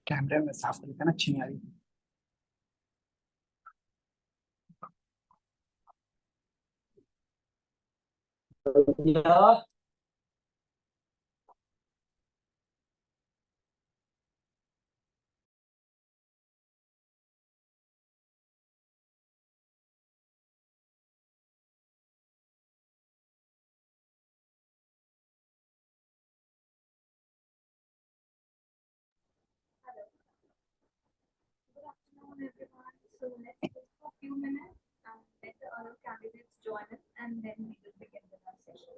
कैमरे में साफ करके ना अच्छी नहीं आ रही। Yeah. Hello. Good afternoon, everyone. So let's wait for a few minutes and let the other candidates join us, and then we will begin with our session.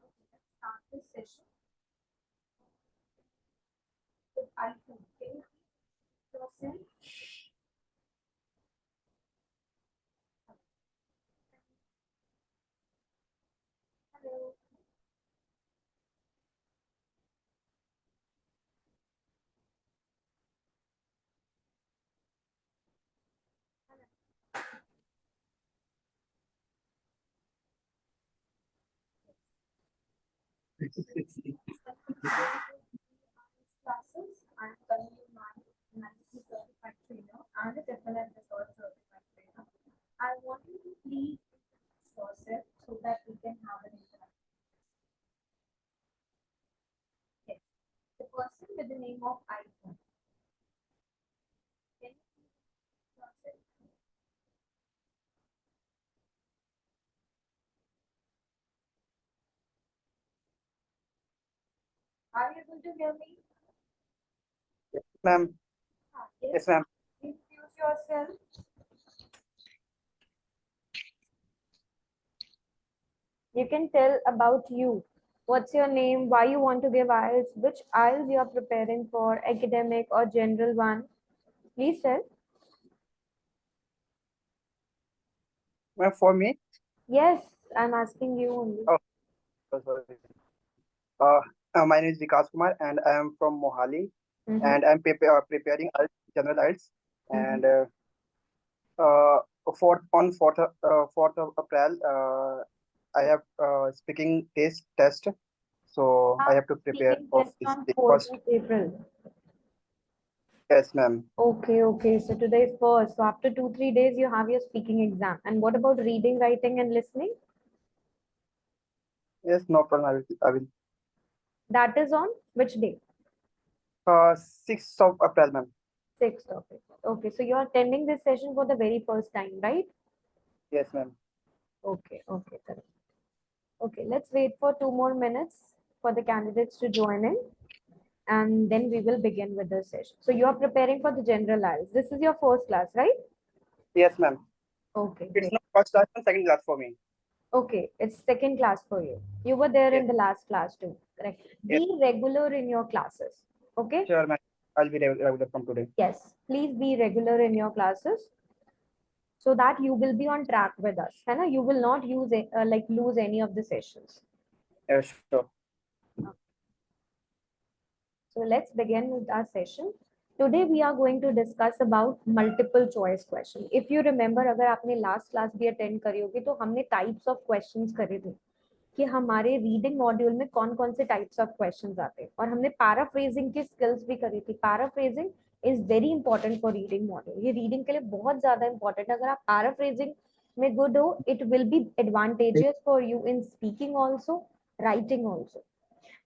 Let's start this session with iPhone. Can you please yourself? Hello. Classes. I'm Tanvi Mani, Managing Certified Trainer and a Development Resource Certified Trainer. I want you to please introduce yourself so that we can have an interaction. Yes. The person with the name of iPhone. Can you please introduce yourself? Are you able to hear me? Ma'am. Yes. Yes ma'am. Introduce yourself. You can tell about you. What's your name? Why you want to give IELTS? Which IELTS you are preparing for? Academic or general one? Please tell. Ma'am for me. Yes, I'm asking you only. sorry. My name is Vikas Kumar and I am from Mohali Mm-hmm. and I'm preparing general IELTS and fourth of April I have speaking test, so I have to prepare Speaking of test this on day 4th first. of April. Yes, ma'am. Okay. So today is first. So after 2-3 days, you have your speaking exam. And what about reading, writing, and listening? Yes, no problem. I will. That is on which day? 6th of April, ma'am. 6th of April. Okay, so you're attending this session for the very first time, right? Yes, ma'am. Okay, correct. Okay, let's wait for 2 more minutes for the candidates to join in, and then we will begin with the session. So you are preparing for the general IELTS. This is your first class, right? Yes, ma'am. Okay, It's great. not first class and second class for me. Okay, it's second class for you. You were there Yes. in the last class too, correct? Yes. Be regular in your classes, okay? Sure, ma'am. I'll be regular from today. Yes, please be regular in your classes so that you will be on track with us. है ना? You will not use lose any of the sessions. Yes, sure. So let's begin with our session. Today we are going to discuss about multiple choice question. If you remember, अगर आपने last class भी attend करी होगी तो हमने types of questions करे थे. कि हमारे रीडिंग मॉड्यूल में कौन कौन से टाइप्स ऑफ क्वेश्चंस आते हैं, और हमने पैराफ्रेजिंग की स्किल्स भी करी थी। Paraphrasing is very important for reading module, ये रीडिंग के लिए बहुत ज्यादा इंपॉर्टेंट है। अगर आप पैराफ्रेजिंग में गुड हो, it will be advantages for you in speaking also, writing also.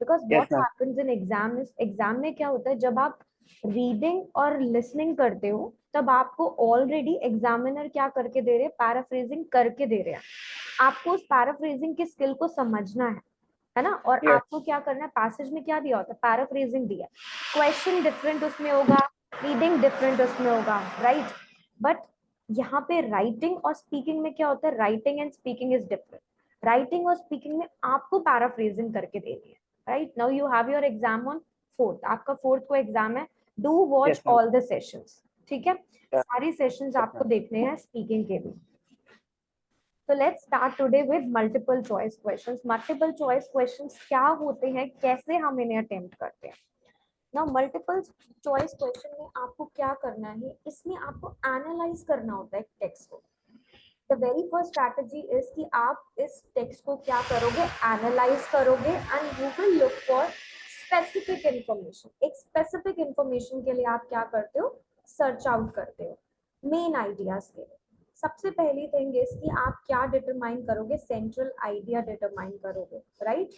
Because Yes, what ma'am. Happens in exam is, exam में क्या होता है, जब आप रीडिंग और लिसनिंग करते हो तब आपको ऑलरेडी एग्जामिनर क्या करके दे रहे हैं, पैराफ्रेजिंग करके दे रहे हैं। आपको उस पैराफ्रेजिंग की स्किल को समझना है ना, और Yes. आपको क्या करना है, पैसेज में क्या दिया होता है, पैराफ्रेजिंग दिया, क्वेश्चन डिफरेंट उसमें होगा, रीडिंग डिफरेंट उसमें होगा, राइट। बट यहाँ पे राइटिंग और स्पीकिंग में क्या होता है, writing and speaking is different. Writing और स्पीकिंग में आपको पैराफ्रेजिंग करके देनी है, right. Now you have your exam on 4th, आपका 4th को एग्जाम है। Do watch Yes, ma'am. All the sessions, ठीक है, Yeah. सारी सेशंस Yes, आपको ma'am. देखने हैं स्पीकिंग के भी। So let's start today with multiple choice questions. Multiple choice questions क्या होते हैं, कैसे हम इन्हें अटेम्प्ट करते हैं। Now multiple choice question में आपको क्या करना है, इसमें आपको एनालाइज करना होता है टेक्स्ट को। The very first strategy is कि आप इस टेक्स्ट को क्या करोगे, एनालाइज करोगे, and you will look for specific information. एक specific information के लिए आप क्या करते हो, सर्च आउट करते हो मेन आइडियाज के लिए। सबसे पहली थिंग इज कि आप क्या डिटरमाइन करोगे, सेंट्रल आइडिया डिटरमाइन करोगे, राइट,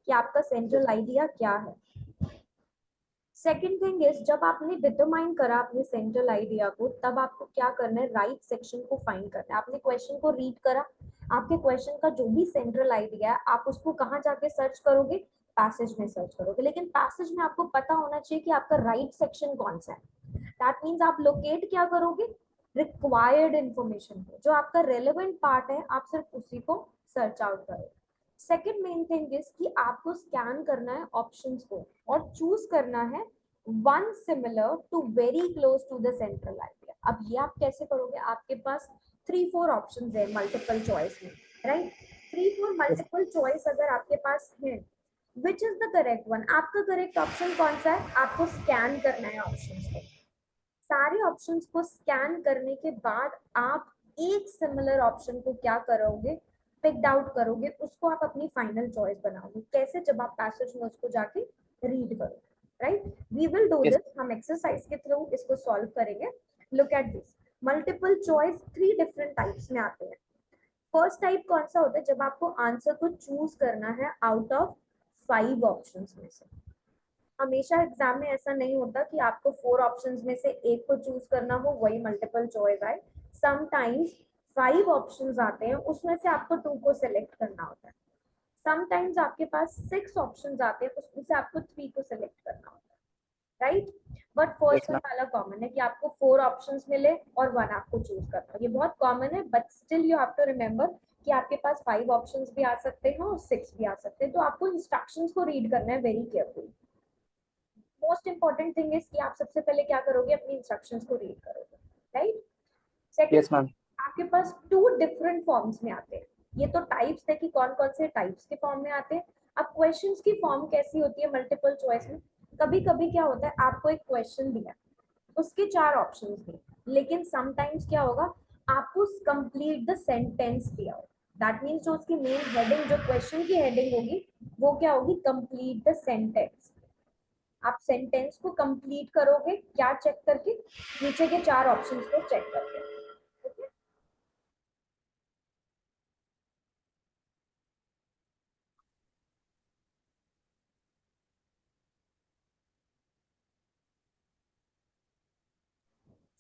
कि आपका सेंट्रल आइडिया क्या है। सेकेंड थिंग इज, जब आपने डिटरमाइन करा अपने सेंट्रल आइडिया को, तब आपको क्या करना है, राइट सेक्शन को फाइंड करना है। आपने क्वेश्चन को रीड करा, आपके क्वेश्चन का जो भी सेंट्रल आइडिया है, आप उसको कहाँ जाके सर्च करोगे, पैसेज में सर्च करोगे। लेकिन पैसेज में आपको पता होना चाहिए कि आपका राइट सेक्शन कौन सा है। दैट मीन्स आप लोकेट क्या करोगे, रिक्वायर्ड इंफॉर्मेशन को, जो आपका रेलेवेंट पार्ट है, आप सिर्फ उसी को सर्च आउट करोगे। सेकेंड मेन थिंग इज कि आपको स्कैन करना है ऑप्शंस को और चूज करना है one similar to very close to the central idea. अब ये आप कैसे करोगे, आपके पास 3-4 ऑप्शंस है मल्टीपल चॉइस में, राइट। 3-4 मल्टीपल चॉइस अगर आपके पास है, which is the correct one, आपका करेक्ट ऑप्शन कौन सा है, आपको स्कैन करना है ऑप्शंस को। सारे ऑप्शंस को स्कैन करने के बाद आप एक सिमिलर ऑप्शन को क्या करोगे, पिक्ड आउट करोगे, उसको आप अपनी फाइनल चॉइस बनाओगे। कैसे, जब आप पैसेज में उसको जाके रीड करोगे, right. We will do Yes. This, हम एक्सरसाइज के थ्रू इसको सॉल्व करेंगे। Look at this, multiple choice 3 different types में आते हैं। फर्स्ट टाइप कौन सा होता है, जब आपको आंसर को चूज करना है आउट ऑफ 5 ऑप्शंस में से। हमेशा एग्जाम में ऐसा नहीं होता कि आपको 4 ऑप्शंस में से एक को चूज करना हो, वही मल्टीपल चॉइस आए। समटाइम्स 5 ऑप्शंस आते हैं, उसमें से आपको 2 को सिलेक्ट करना होता है। समटाइम्स आपके पास 6 ऑप्शंस आते हैं, उसमें से आपको 3 को सिलेक्ट करना होता है, right. But first Yes, ma'am. वाला कॉमन है कि आपको 4 ऑप्शंस मिले और 1 आपको चूज करना है। ये बहुत कॉमन है, but still you have to remember कि आपके पास 5 ऑप्शंस भी आ सकते हैं और 6 भी आ सकते हैं। तो आपको इंस्ट्रक्शंस को रीड करना है very carefully. Most important thing is कि आप सबसे पहले क्या करोगे, अपनी इंस्ट्रक्शंस को रीड करोगे, राइट। Second, Yes, ma'am. आपके पास 2 डिफरेंट फॉर्म्स में आते हैं। ये तो टाइप्स है कि कौन कौन से टाइप्स के फॉर्म में आते हैं। अब क्वेश्चंस की फॉर्म कैसी होती है मल्टीपल चॉइस में, कभी कभी क्या होता है, आपको एक क्वेश्चन दिया, उसके 4 ऑप्शंस दिए, लेकिन समटाइम्स क्या होगा, आपको कंप्लीट द सेंटेंस दिया हो। दैट मीन्स जो उसकी मेन हेडिंग, जो क्वेश्चन की हेडिंग होगी, वो क्या होगी, कंप्लीट द सेंटेंस। आप सेंटेंस को कंप्लीट करोगे, क्या चेक करके, नीचे के 4 ऑप्शंस को चेक करके, ओके।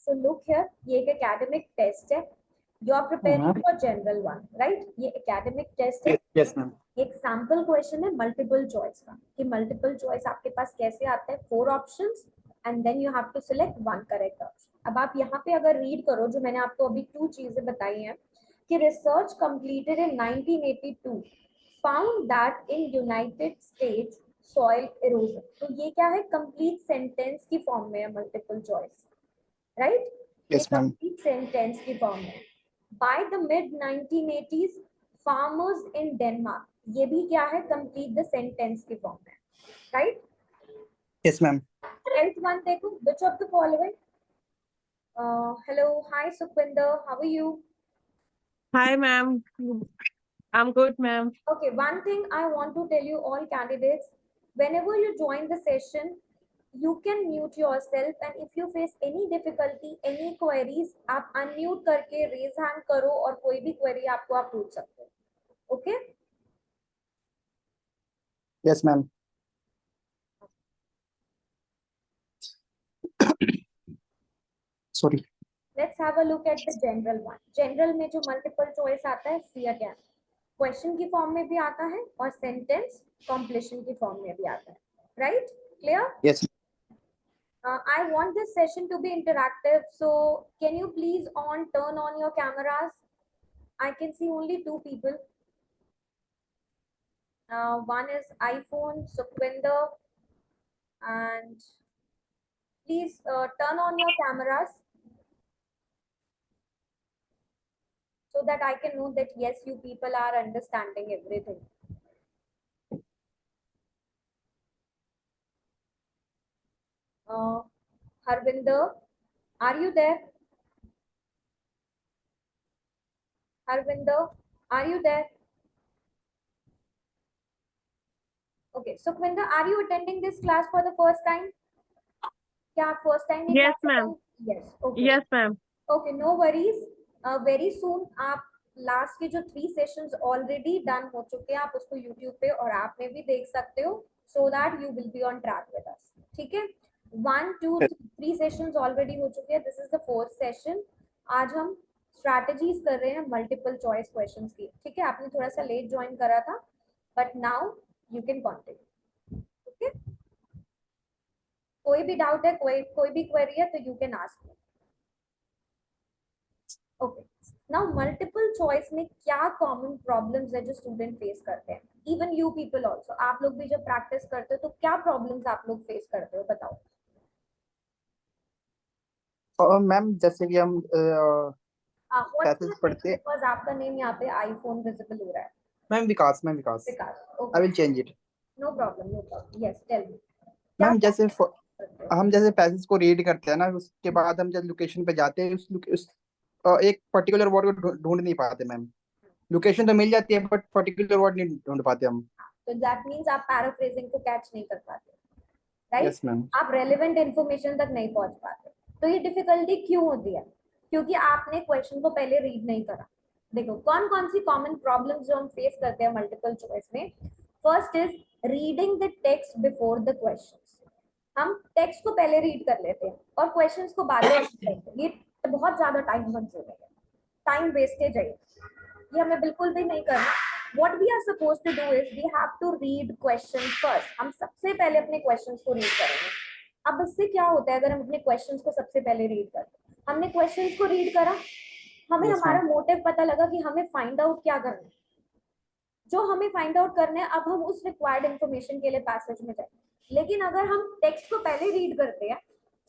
सो लुक हियर, ये एक एकेडमिक टेस्ट है, you are preparing for general one, right. ये एकेडमिक टेस्ट है, Yes, ma'am. एक सैंपल क्वेश्चन है मल्टीपल चॉइस का, कि मल्टीपल चॉइस आपके पास कैसे आता है, 4 options and then you have to select 1 correct option. अब आप यहाँ पे अगर रीड करो, जो मैंने आपको अभी 2 चीजें बताई हैं, कि research completed in 1982 found that in United states soil erosion. तो ये क्या है, कंप्लीट सेंटेंस की फॉर्म में है मल्टीपल चॉइस, राइट। ये Yes, ma'am. कंप्लीट सेंटेंस की फॉर्म में। By the mid 1980s farmers in Denmark, ये भी क्या है, कंप्लीट द सेंटेंस की फॉर्म में, right. Yes, ma'am. 10th one देखो, which of the following, hello, hi Sukhwinder, how are you? Hi, ma'am. I'm good, ma'am. Okay, one thing I want to tell you all candidates, whenever you join the session, you can mute yourself and if you face any difficulty, any queries, आप unmute करके raise hand करो और कोई भी query आपको आप पूछ सकते हो. Okay? Yes, ma'am. Sorry. Let's have a look at the general one. General में जो multiple choice आता है, see again. Question की form में भी आता है और sentence completion की form में भी आता है. Right? Clear? Yes. I want this session to be interactive. So can you please turn on your cameras? I can see only two people. One is iPhone, Sukhwinder, and please turn on your cameras so that I can know that yes, you people are understanding everything. Harvinder, are you there? Harvinder, are you there? Okay, Sukhwinder, are you attending this class for the first time? Yeah, first time. Yes, ma'am. Yes. Okay. Yes, ma'am. Okay, no worries. Very soon आप last के जो 3 sessions already done हो चुके हैं, आप उसको YouTube पे और ऐप में भी देख सकते हो, so that you will be on track with us. ठीक है, 1 2 3 सेशंस ऑलरेडी हो चुके हैं. This is the 4th session. आज हम स्ट्रैटेजीज कर रहे हैं मल्टीपल चॉइस क्वेश्चंस की. ठीक है, आपने थोड़ा सा लेट ज्वाइन करा था, but now you can continue. Okay, कोई भी डाउट है, कोई भी क्वेरी है तो you can ask. Okay, now multiple choice में क्या कॉमन प्रॉब्लम्स है जो स्टूडेंट फेस करते हैं? इवन यू पीपल आल्सो, आप लोग भी जब प्रैक्टिस करते हो तो क्या प्रॉब्लम्स आप लोग फेस करते हो, बताओ. मैम जैसे कि हम व्हाट्स पढ़ते हैं. बिकॉज़ आपका नेम यहाँ पे आईफोन विजिबल हो रहा है. Ma'am Vikas. Vikas. I okay, will change it. No problem. Yes, tell me. Ma'am जैसे हम जैसे पैसेज को रीड करते हैं ना, उसके बाद हम जब लोकेशन पे जाते हैं उस एक पर्टिकुलर वर्ड को ढूंढ नहीं पाते मैम. लोकेशन तो मिल जाती है बट पर्टिकुलर वर्ड नहीं ढूंढ पाते हम. तो दैट मींस आप पैराफ्रेजिंग को कैच नहीं कर पाते, राइट? Yes ma'am. आप रेलेवेंट इंफॉर्मेशन तक नहीं पहुंच पाते. तो ये डिफिकल्टी क्यों होती है? क्योंकि आपने क्वेश्चन को पहले रीड नहीं करा. देखो कौन कौन सी कॉमन प्रॉब्लम्स जो हम फेस करते हैं मल्टीपल चॉइस में. First is reading the text before the questions. हम टेक्स्ट को पहले रीड कर लेते हैं और क्वेश्चंस को बाद में करते हैं. ये बहुत ज्यादा टाइम कंज्यूमिंग है, टाइम वेस्टेज है. ये हमें बिल्कुल भी नहीं करना. What we are supposed to do is we have to read question first. हम सबसे पहले अपने questions को read करेंगे. अब इससे क्या होता है अगर हम अपने questions को सबसे पहले read करते हैं? हमने questions को read करा, हमें हमारा मोटिव पता लगा कि हमें फाइंड आउट क्या करना है. जो हमें फाइंड आउट करना है, अब हम उस रिक्वायर्ड इंफॉर्मेशन के लिए पैसेज में जाएंगे. लेकिन अगर हम टेक्स्ट को पहले रीड करते हैं,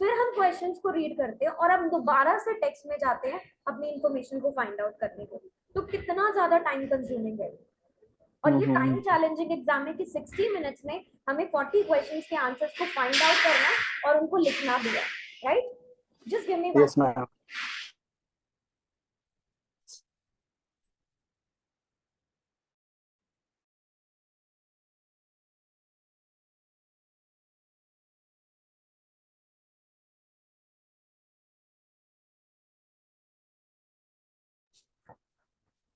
फिर हम क्वेश्चंस को रीड करते हैं और हम दोबारा से टेक्स्ट में जाते हैं अपनी इंफॉर्मेशन को फाइंड आउट करने के लिए, तो कितना ज्यादा टाइम कंज्यूमिंग है. और ये टाइम चैलेंजिंग एग्जाम है कि 60 मिनट्स में हमें 40 क्वेश्चंस के आंसर्स को फाइंड आउट करना और उनको लिखना भी है, right? Just give me yes ma'am.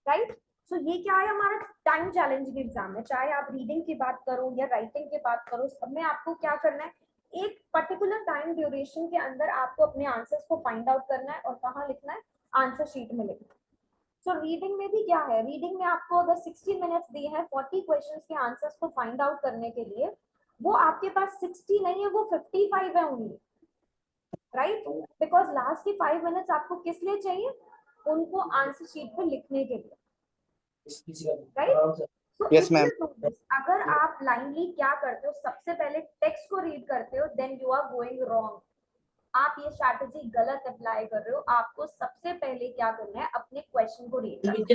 Right. So ये क्या है, हमारा टाइम चैलेंजिंग एग्जाम है. चाहे आप रीडिंग की बात करो या राइटिंग की बात करो, सब में आपको क्या करना है, एक पर्टिकुलर टाइम ड्यूरेशन के अंदर आपको अपने आंसर्स को फाइंड आउट करना है और कहाँ लिखना है, आंसर शीट में लिखना है. सो रीडिंग में भी क्या है, रीडिंग में आपको अगर 60 मिनट्स दिए हैं 40 क्वेश्चंस के आंसर्स को फाइंड आउट करने के लिए, वो आपके पास 60 नहीं है, वो 55 है ओनली, राइट? बिकॉज लास्ट के 5 मिनट्स आपको किस लिए चाहिए, उनको आंसर शीट पे लिखने के लिए, राइट? Yes, ma'am. अगर आप लाइनली क्या करते हो, सबसे पहले टेक्स्ट को रीड करते हो, then you are going wrong. आप ये स्ट्रैटेजी गलत अप्लाई कर रहे हो. आपको सबसे पहले क्या करना है, अपने क्वेश्चन को रीड करना है.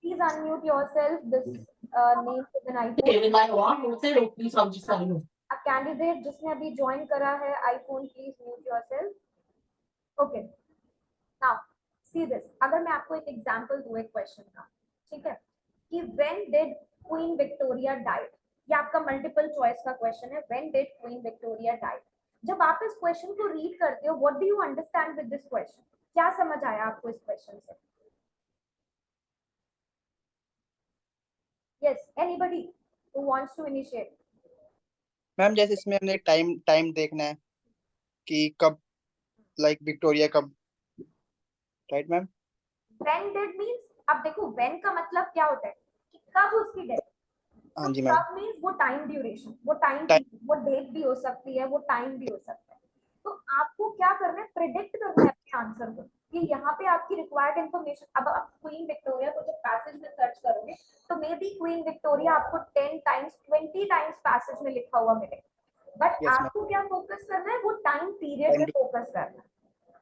Please unmute yourself. This name is an iPhone. A candidate जिसने अभी ज्वाइन करा है iPhone, please mute yourself. Okay, now see this, अगर मैं आपको एक एग्जांपल दूं एक क्वेश्चन का, ठीक है, कि when did Queen Victoria died, ये आपका मल्टीपल चॉइस का क्वेश्चन है, when did Queen Victoria died. जब आप इस क्वेश्चन को रीड करते हो, what do you understand with this question, क्या समझ आया आपको इस क्वेश्चन से? Yes, anybody who wants to initiate? Ma'am जैसे इसमें हमने टाइम टाइम देखना है कि कब, लाइक विक्टोरिया कब, right ma'am? When did means, अब देखो व्हेन का मतलब क्या होता है कि कब उसकी डेथ, हाँ तो जी मैम। कब मींस वो टाइम ड्यूरेशन, वो टाइम टाइम। पीरियड, वो डेट भी हो सकती है, वो टाइम भी हो सकता है। तो आपको क्या करना है, प्रिडिक्ट करना है अपने आंसर को कि यहाँ पे आपकी रिक्वायर्ड इंफॉर्मेशन, अब आप क्वीन विक्टोरिया को जब पैसेज में सर्च करोगे तो मे बी क्वीन विक्टोरिया आपको 10 टाइम्स 20 टाइम्स पैसेज में लिखा हुआ मिलेगा, बट यस मैम। आपको क्या फोकस करना है, वो टाइम पीरियड टाइम। पे फोकस करना है।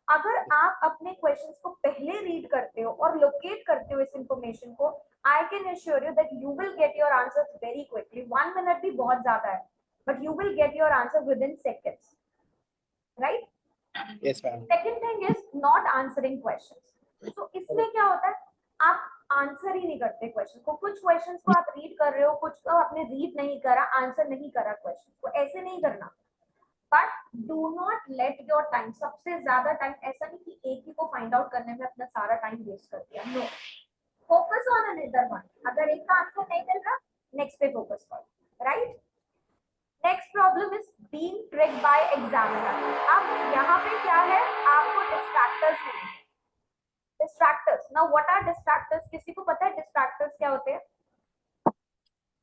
अगर आप अपने क्वेश्चंस को पहले रीड करते हो और लोकेट करते हो इस इंफॉर्मेशन को, I can assure you that you will get your answers very quickly. 1 minute भी बहुत ज्यादा है, but you will get your answer with in seconds, right? Yes ma'am. Second thing is not answering questions. तो इसमें क्या होता है, आप आंसर ही नहीं करते क्वेश्चन को। कुछ क्वेश्चंस को आप रीड कर रहे हो, कुछ को आपने रीड नहीं करा, आंसर नहीं करा क्वेश्चन को, ऐसे नहीं करना। But do not let your time, सबसे ज्यादा टाइम ऐसा नहीं कि एक ही को फाइंड आउट करने में अपना सारा टाइम वेस्ट कर दिया, no, focus on another one. अगर एक का आंसर नहीं मिल रहा, नेक्स्ट पे फोकस करो, right? Next problem is being tricked by examiner. अब यहाँ पे क्या है, आपको डिस्ट्रैक्टर्स मिले। Distractors, now what are distractors, किसी को पता है डिस्ट्रैक्टर्स क्या होते हैं?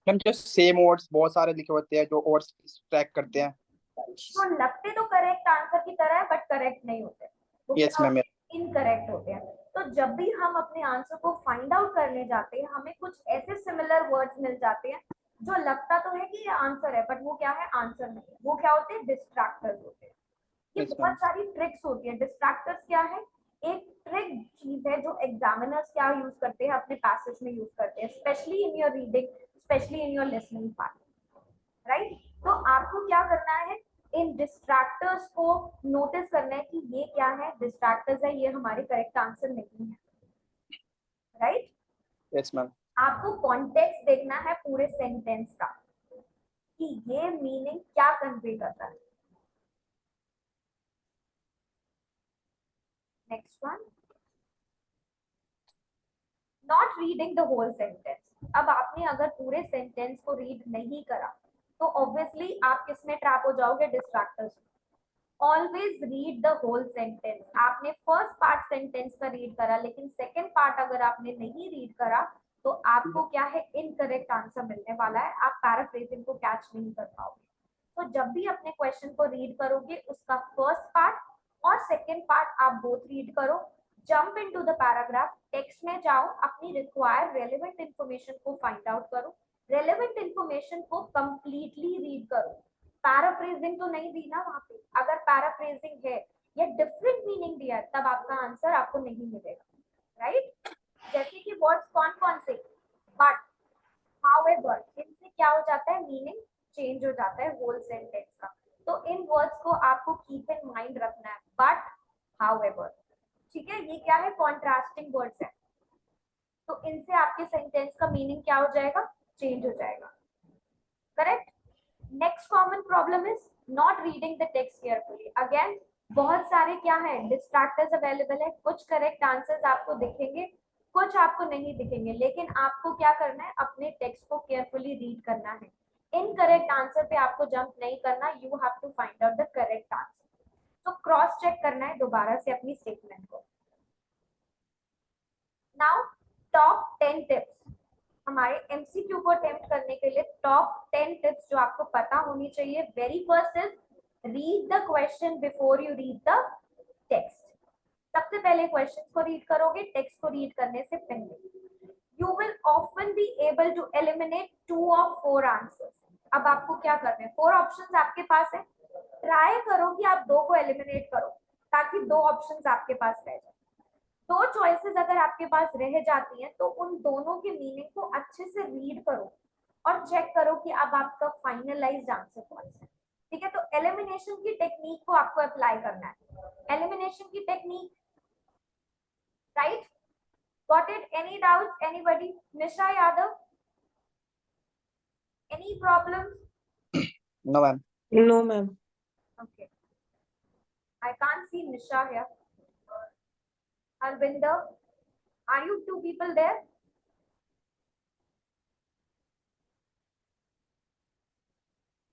हम जो सेम वर्ड्स बहुत सारे लिखे होते हैं जो वर्ड्स ट्रैक करते हैं। जो लगते तो करेक्ट आंसर की तरह है बट करेक्ट नहीं होते, वो यस क्या मैम। होते हैं, इनकरेक्ट होते हैं। तो जब भी हम अपने आंसर को फाइंड आउट करने जाते हैं, हमें कुछ ऐसे सिमिलर वर्ड्स मिल जाते हैं जो लगता तो है कि ये आंसर है, बट वो क्या है, आंसर नहीं है। वो क्या होते हैं, डिस्ट्रैक्टर्स होते हैं। ये यस बहुत मैम। सारी ट्रिक्स होती है। डिस्ट्रैक्टर्स क्या है, एक ट्रिक चीज है जो एग्जामिनर्स क्या यूज करते हैं, अपने पैसेज में यूज करते हैं, specially in your reading, specially in your listening part, right? तो आपको क्या करना है, इन डिस्ट्रैक्टर्स को नोटिस करना है कि ये क्या है, डिस्ट्रैक्टर्स है, ये हमारे करेक्ट आंसर नहीं है, राइट? Yes ma'am. आपको कॉन्टेक्स्ट देखना है पूरे सेंटेंस का कि ये मीनिंग क्या कन्वे करता है। Next one, not reading the whole sentence. अब आपने अगर पूरे सेंटेंस को रीड नहीं करा तो ऑब्वियसली आप किस में ट्रैप हो जाओगे, distractors. Always read the whole sentence. आपने फर्स्ट पार्ट सेंटेंस का रीड करा, लेकिन सेकेंड पार्ट अगर आपने नहीं रीड करा तो आपको क्या है, इनकरेक्ट आंसर मिलने वाला है, आप पैराफ्रेजिंग को कैच नहीं कर पाओगे। तो जब भी अपने क्वेश्चन को रीड करोगे, उसका फर्स्ट पार्ट और सेकेंड पार्ट आप बोथ रीड करो, jump into the paragraph, text में जाओ, अपनी रिक्वायर्ड रेलेवेंट इंफॉर्मेशन को फाइंड आउट करो, रेलेवेंट इंफॉर्मेशन को कंप्लीटली रीड करो। पैराफ्रेजिंग तो नहीं दी ना वहां पे, अगर पैराफ्रेजिंग है या डिफरेंट मीनिंग दिया है तब आपका आंसर आपको नहीं मिलेगा, राइट? जैसे कि वर्ड्स कौन कौन से, बट, हाउएवर, इनसे क्या हो जाता है, मीनिंग चेंज हो जाता है होल सेंटेंस का। तो इन वर्ड्स को आपको कीप इन माइंड रखना है, बट, हाउएवर, ठीक है? ये क्या है, कॉन्ट्रास्टिंग वर्ड्स है, तो इनसे आपके सेंटेंस का मीनिंग क्या हो जाएगा, चेंज हो जाएगा, correct? Next common problem is not reading the text carefully. Again बहुत सारे क्या है, डिस्ट्रैक्टर्स अवेलेबल है, कुछ करेक्ट आंसर्स आपको दिखेंगे, कुछ आपको नहीं दिखेंगे, लेकिन आपको क्या करना है, अपने टेक्स्ट को केयरफुली रीड करना है। इनकरेक्ट आंसर पे आपको जंप नहीं करना, you have to find out the correct answer. तो क्रॉस चेक करना है दोबारा से अपनी स्टेटमेंट को। नाउ टॉप 10 टिप्स, हमारे एमसीक्यू को अटेम्प्ट करने के लिए टॉप 10 टिप्स जो आपको पता होनी चाहिए। Very first is read the question before you read the text. सबसे पहले क्वेश्चन को रीड करोगे, टेक्स्ट को रीड करने से पहले। You will often be able to eliminate 2 of 4 answers. अब आपको क्या करना है, 4 ऑप्शंस आपके पास है, ट्राई करो कि आप 2 को एलिमिनेट करो ताकि 2 ऑप्शंस आपके पास रह जाए। 2 चॉइसेस अगर आपके पास रह जाती हैं तो उन दोनों के मीनिंग को अच्छे से रीड करो और चेक करो कि अब आपका फाइनलाइज्ड आंसर कौन सा है, ठीक है? तो एलिमिनेशन की टेक्निक को आपको अप्लाई करना है। एलिमिनेशन की technique, right? Got it? Any doubts? Anybody? Nisha Yadav? Any problems? No, ma'am. No, ma'am. Okay. I can't see Nisha here. Albinder, are you two people there?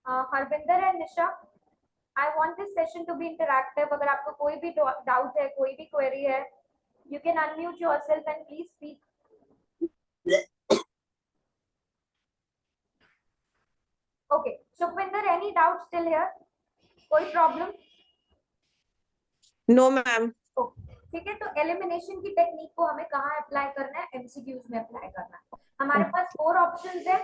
Harbinder and Nisha, I want this session to be interactive. अगर आपको कोई भी doubt है, कोई भी query है, you can unmute yourself and please speak. Okay, Sukhvinder, any doubts still here? कोई problem? No, ma'am. ठीक है, तो एलिमिनेशन की टेक्निक को हमें कहाँ अप्लाई करना है? एमसीक्यूज में अप्लाई करना है। हमारे पास 4 ऑप्शंस है,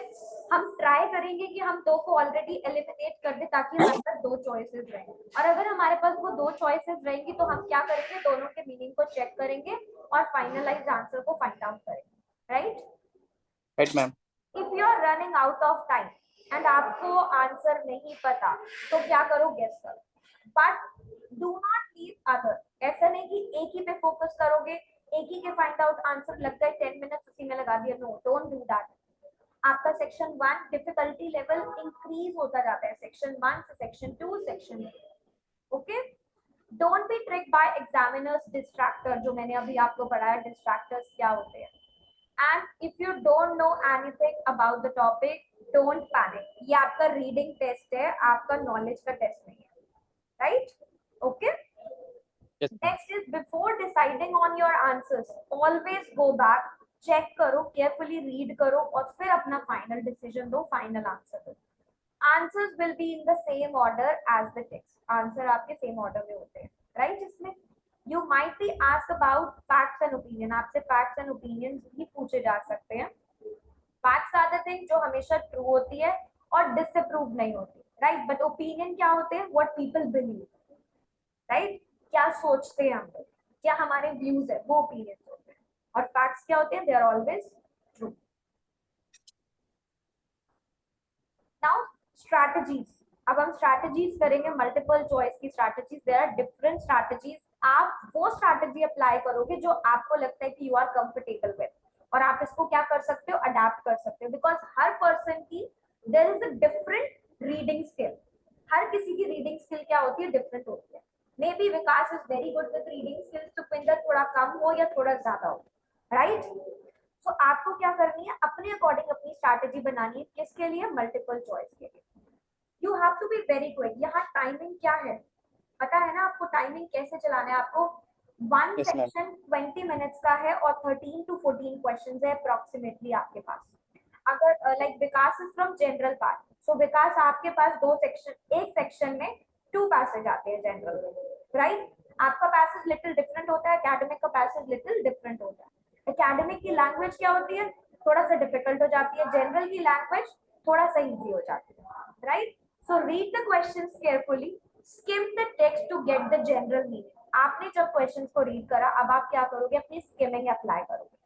हम ट्राई करेंगे कि हम 2 को ऑलरेडी एलिमिनेट कर दे ताकि हमारे पास 2 चॉइसेस रहें। और अगर हमारे पास वो 2 चॉइसेस रहेंगी तो हम क्या करेंगे? दोनों के मीनिंग को चेक करेंगे और फाइनलाइज्ड आंसर को फाइंड आउट करेंगे। Right? Right ma'am. If you are running out of time and आपको आंसर नहीं पता तो क्या करो? गेस करो, but do not leave other. ऐसा नहीं कि एक ही पे फोकस करोगे, एक ही के फाइंड आउट आंसर लग गए 10 मिनट्स उसी में लगा दिया। No, don't do that. आपका सेक्शन 1 डिफिकल्टी लेवल इंक्रीज होता जाता है, सेक्शन 1 से section 2, section 3। Okay, don't be tricked by examiners distractor, जो मैंने अभी आपको पढ़ाया डिस्ट्रैक्टर्स क्या होते हैं। And if you don't know anything about the topic, don't panic. ये आपका रीडिंग टेस्ट है, आपका नॉलेज का टेस्ट नहीं है। Right? Okay, next is before deciding on your answers, always go back, check करो, carefully read करो और फिर अपना final decision दो, final answer दो। Answers will be in the same order as the text. Answer आपके same order में होते हैं, right? इसमें you might be asked about facts and opinion, आपसे facts and opinions भी पूछे जा सकते हैं। Facts are the things जो हमेशा true होती है और disapprove नहीं होती, right? But opinion क्या होते हैं? What people believe, right? क्या सोचते हैं हम लोग, क्या हमारे व्यूज है, वो ओपिनियंस होते हैं। और फैक्ट्स क्या होते हैं? They are always true. Now strategies, अब हम स्ट्रैटेजीज करेंगे, मल्टीपल चॉइस की strategies. There are different strategies. आप वो स्ट्रैटेजी अप्लाई करोगे जो आपको लगता है कि यू आर कंफर्टेबल विद, और आप इसको क्या कर सकते हो? अडेप्ट कर सकते हो, बिकॉज हर पर्सन की there is a different reading skill. हर किसी की रीडिंग स्किल क्या होती है? डिफरेंट होती है। Maybe Vikas is very good with reading skills, Sukhvinder थोड़ा कम हो या थोड़ा ज्यादा हो, राइट? सो आपको क्या करनी है? अपने अकॉर्डिंग अपनी स्ट्रैटेजी बनानी है। किसके लिए? मल्टीपल चॉइस के लिए। You have to be very quick. यहाँ टाइमिंग क्या है पता है ना आपको? टाइमिंग कैसे चलाना है आपको? One Yes, ma'am. Section 20 minutes का है और 13 to 14 क्वेश्चंस है अप्रोक्सीमेटली आपके पास। अगर like Vikas is from general part, so Vikas आपके पास 2 सेक्शन, एक सेक्शन में 2 पैसेज आते हैं जनरल में, राइट? आपका पैसेज लिटिल डिफरेंट होता है, एकेडमिक का पैसेज लिटिल डिफरेंट होता है। एकेडमिक की लैंग्वेज क्या होती है? थोड़ा सा डिफिकल्ट हो जाती है, जनरल की लैंग्वेज थोड़ा सा इजी हो जाती है, right? So read the questions carefully, skim the text to get the general meaning. आपने जब क्वेश्चंस को रीड करा, अब आप क्या करोगे? अपनी स्किमिंग अप्लाई करोगे,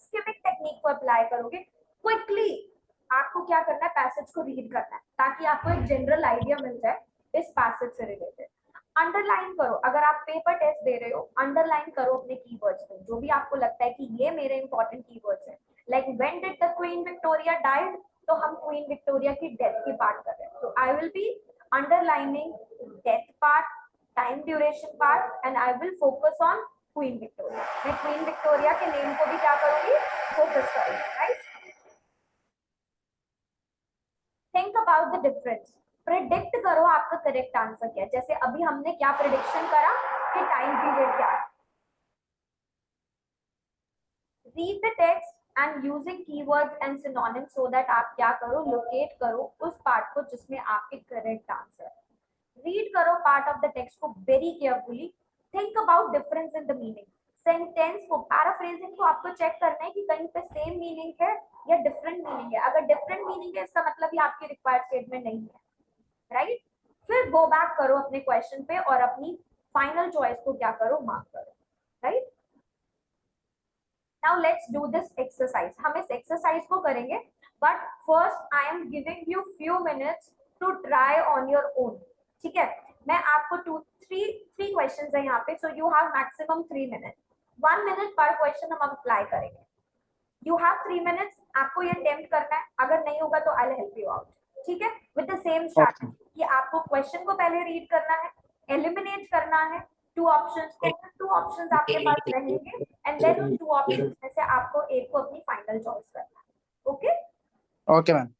स्किमिंग टेक्निक को अप्लाई करोगे। क्विकली आपको क्या करना है? पैसेज को रीड करना है ताकि आपको एक जनरल आइडिया मिल जाए इस पैसेज से रिलेटेड। अंडरलाइन करो, अगर आप पेपर टेस्ट दे रहे हो, अंडरलाइन करो अपने कीवर्ड्स को, जो भी आपको लगता है कि ये मेरे इंपॉर्टेंट कीवर्ड्स हैं। Like when did the queen Victoria died, तो हम क्वीन विक्टोरिया की डेथ की पार्ट कर रहे हैं, तो I will be underlining death part, time duration part, and I will focus on queen Victoria. मैं क्वीन विक्टोरिया के नेम को भी क्या करूंगी? फोकस करूंगी, right? Think about the difference, predict करो आपका करेक्ट आंसर क्या है। जैसे अभी हमने क्या प्रिडिक्शन करा कि टाइम पीरियड क्या है। Read the text and using keywords and synonyms so that आप क्या करो? लोकेट करो उस पार्ट को जिसमें आपके करेक्ट आंसर। रीड करो पार्ट ऑफ द टेक्स्ट को very carefully, think about difference in the meaning. Sentence को, पैराफ्रेजिंग को आपको चेक करना है कि कहीं पे सेम मीनिंग है या डिफरेंट मीनिंग है। अगर डिफरेंट मीनिंग है इसका मतलब ये आपकी रिक्वायर्ड स्टेटमेंट नहीं है, राइट? फिर गो बैक करो अपने क्वेश्चन पे और अपनी फाइनल चॉइस को क्या करो? मार्क करो, right? Now let's do this exercise. हम इस एक्सरसाइज को करेंगे, but first I am giving you few minutes to try on your own, ठीक है? मैं आपको 3 क्वेश्चंस है यहाँ पे, so you have maximum 3 minutes. 1 minute पर क्वेश्चन हम अप्लाई करेंगे. You have 3 minutes. आपको ये अटेम्प्ट करना है. अगर नहीं होगा तो I'll help you out. ठीक है? With the same strategy कि आपको क्वेश्चन को पहले रीड करना है, एलिमिनेट करना है टू ऑप्शंस को. 2 ऑप्शंस आपके पास रहेंगे एंड देन उन 2 ऑप्शंस में से आपको एक को अपनी फाइनल चॉइस करना है. Okay? Okay ma'am.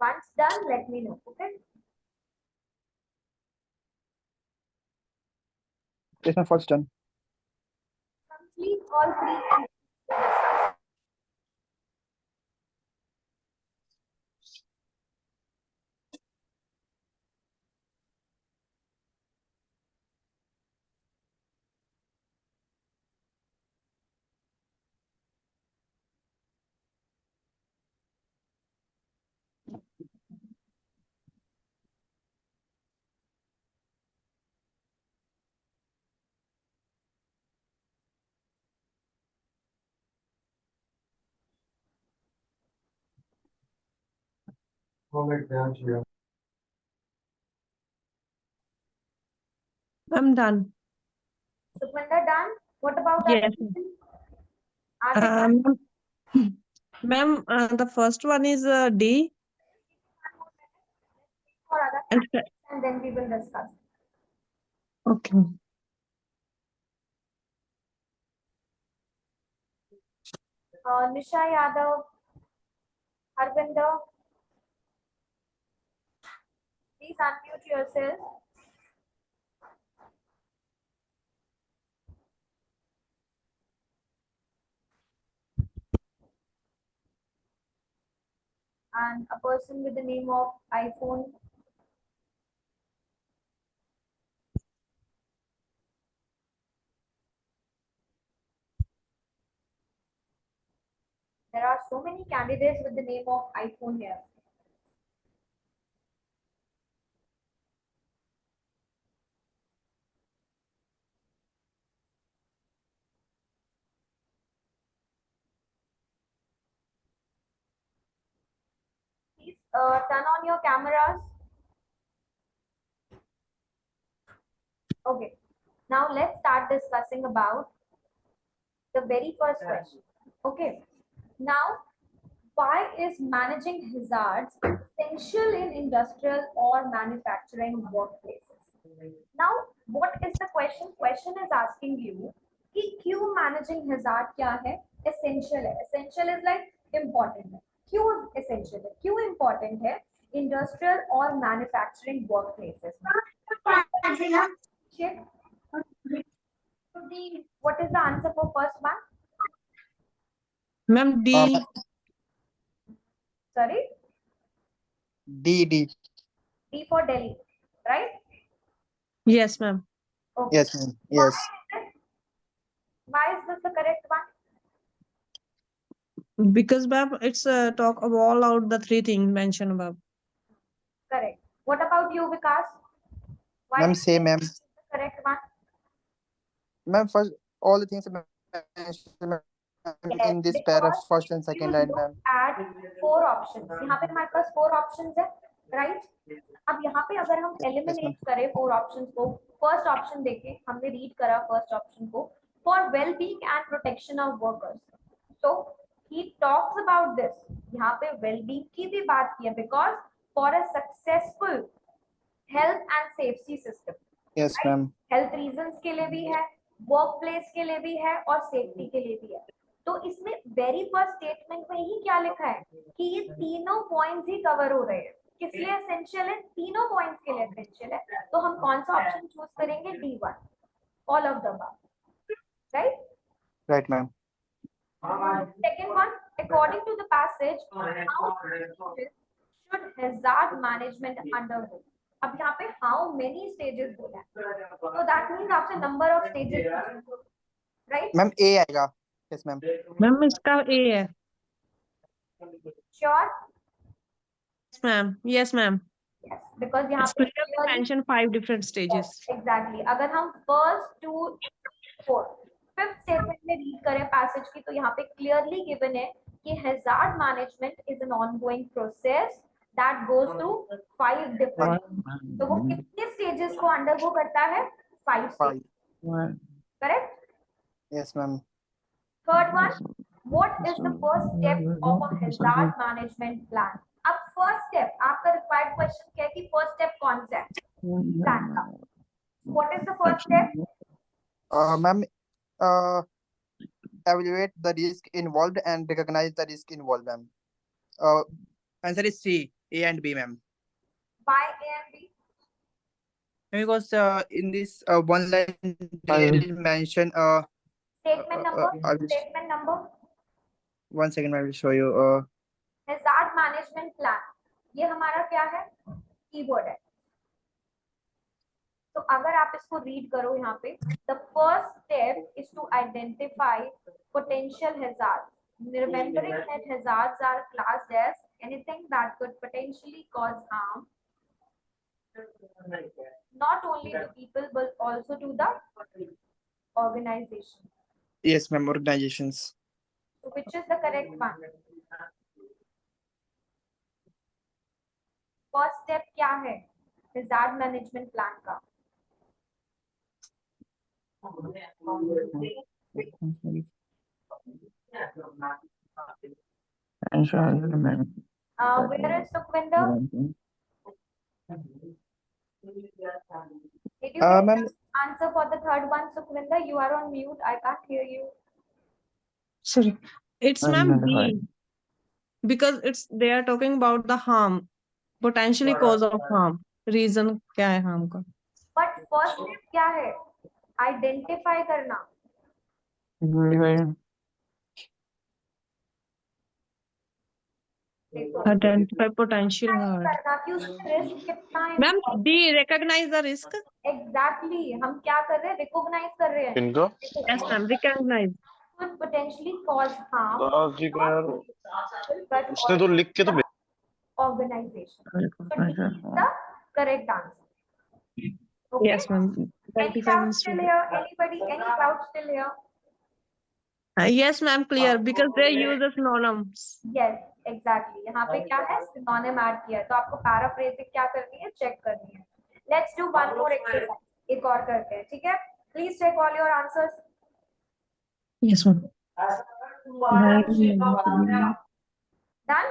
Once done, let me know. Okay? Yes ma'am, first done. Complete all 3 and discuss. I'm done. Sukhwinder done? What about Yes. other people? Are they done? Ma'am, the first one is D. Or other And candidates, and then we will discuss. okay. Nisha Yadav, Harvinder, please unmute yourself. And a person with the name of iPhone. There are so many candidates with the name of iPhone here. Please turn on your cameras. Okay, now let's start discussing about the very first question. Okay, now why is managing hazards essential in industrial or manufacturing workplaces? Now, what is the question? Question is asking you कि क्यों managing hazard क्या है? Essential है. Essential is like important है. क्यों essential है? क्यों important है? Industrial or manufacturing workplaces. Check. What is the answer for first one? Ma'am, D. Sorry, D. D for Delhi, right? Yes, ma'am. Okay. Yes ma'am. Yes. Why is this the correct one? Because ma'am, it's talk of all out the 3 things mentioned above. Correct. What about you, Vikas? Why Ma'am, is same ma'am. this the correct one? Ma'am, first all the things mentioned in this Because paragraph, first and second you line look ma'am. at 4 options. यहाँ पे हमारे पास 4 options है. Right? अब यहाँ पे अगर हम eliminate करें 4 ऑप्शंस को, फर्स्ट ऑप्शन देखें, हमने रीड करा फर्स्ट ऑप्शन को, for well being and protection of workers, तो ही टॉक्स अबाउट दिस, यहाँ पे वेल बीइंग की भी बात की है, because for a successful health and safety system, yes ma'am. Health reasons के लिए भी है, वर्क प्लेस के लिए भी है और सेफ्टी के लिए भी है। तो इसमें वेरी फर्स्ट स्टेटमेंट में ही क्या लिखा है कि ये तीनों पॉइंट्स ही कवर हो रहे हैं। किस लिए एसेंशियल है? तीनों पॉइंट्स के लिए एसेंशियल है। तो हम कौन सा ऑप्शन चूज करेंगे? D1, all of the above, right? Right ma'am. Second one, according to the passage, how should hazard management undergo? अब यहाँ पे how many stages बोला है, तो that means आपसे number of stages, right? Ma'am A आएगा। Yes ma'am. Ma'am इसका A है। Sure? Yes, ma'am. Yes, ma'am. Yes, because यहाँ It's पे clearly clearly, mentioned 5 different stages. exactly, अगर हम first to fourth, fifth statement में read करें passage की, तो यहाँ पे clearly given है कि hazard management is an ongoing process that goes through 5 different, तो वो कितने stages को undergo करता है? 5 stages, correct? Yes ma'am. Third one, what is the first step of a hazard management plan? अब first step, आपका required question क्या है कि first step कौन सा है plan का? What is the first step? Ma'am evaluate the risk involved and recognize the risk involved, ma'am. Answer is C, A and B, ma'am. Why A and B? Because in this one line there is mention Statement number. I will, Statement number. one second I will show you. Hazard management plan. ये हमारा क्या है? Keyword है। तो अगर आप इसको read करो यहाँ पे, the first step is to identify potential hazards. Remembering that hazards are classed as anything that could potentially cause harm not only to people but also to the organization. Yes, ma'am. Organizations. So which is the correct one? First step क्या है hazard management plan का? Where is Sukhvinder? Did you get Ma'am. answer for the third one, Sukhvinder? You are on mute. I can't hear you. Sorry. It's ma'am B. Because they are talking about the harm, potentially cause of harm. Reason क्या है harm का? But first step क्या है? Identify करना. Identify potential harm. करना कि उसमें risk कितना है. Ma'am, D, recognize the risk. Exactly. हम क्या कर रहे हैं? Recognize कर रहे हैं. इनको Yes, ma'am, recognize. Could potentially cause harm. Das ji का यार But उसने तो लिख के तो भेजा। organization. So D is the correct answer. Okay. Yes, ma'am. Any Identify doubt means still here? Anybody? Any doubt still here? Yes, ma'am, clear. Because they use the synonyms. Yes, exactly. यहाँ पे क्या है? Synonym add किया है, तो आपको paraphrasing क्या करनी है? Check करनी है. Let's do one more exercise. एक और करते हैं, ठीक है? Please check all your answers. Yes, ma'am. Done?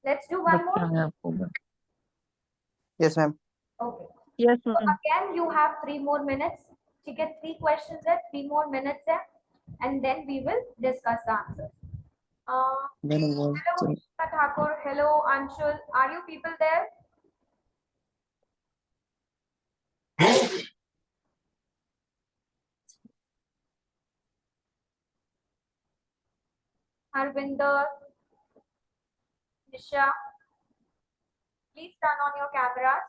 Let's do one more. Yes, ma'am. Okay. Yes, So ma'am. again, you have 3 more minutes. ठीक है? 3 questions है, 3 more minutes है, and then we will discuss the answers. Hello, Ishita Thakur. Hello, Anshul. Are you people there? Harvinder, Nisha, please turn on your cameras.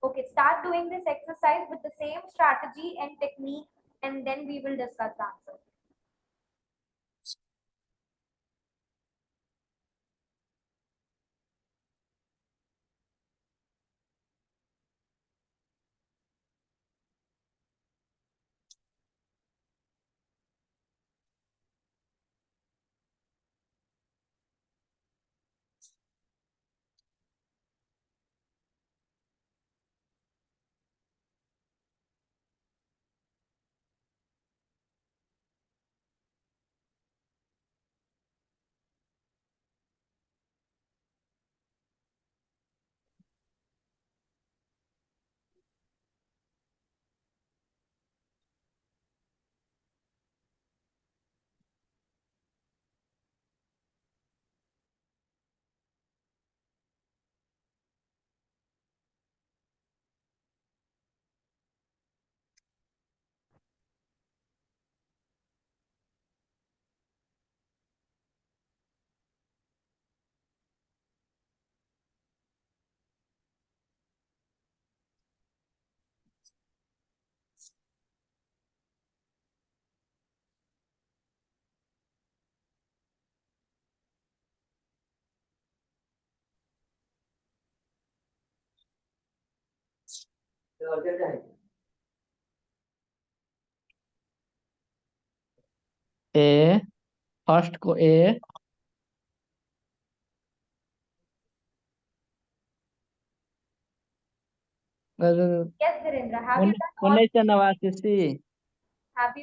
Okay, start doing this exercise with the same strategy and technique, and then we will discuss the answer. A first को ए Yes, Virendra. Have you done all? 1989 C Have